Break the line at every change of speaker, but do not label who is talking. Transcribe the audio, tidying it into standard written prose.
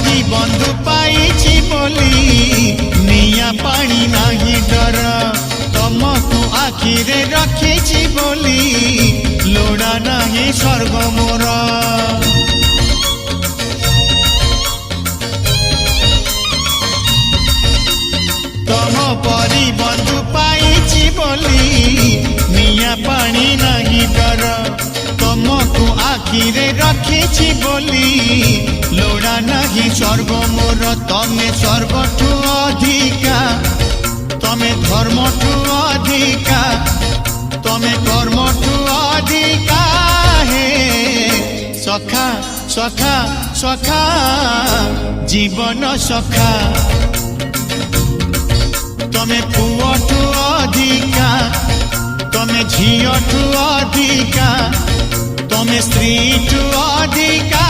परी बंधु पाइछि बोली निया पानी नाही डर तमकु आखिरे रखिछि बोली लोड़ा नाही स्वर्ग मोर तम परी बंधु पाइछि बोली निया पानी नाही डर तमकु आखिरे रखिछि बोली लोड़ा नाही स्वर्ग मोर तमे स्वर्गठु अधिका तमे धर्मठु अधिका तमे कर्मठु अधिका हे सखा सखा सखा जीवन सखा तमे पुअठु अधिका तमे झियठु अधिका तमे स्त्रीठु अधिका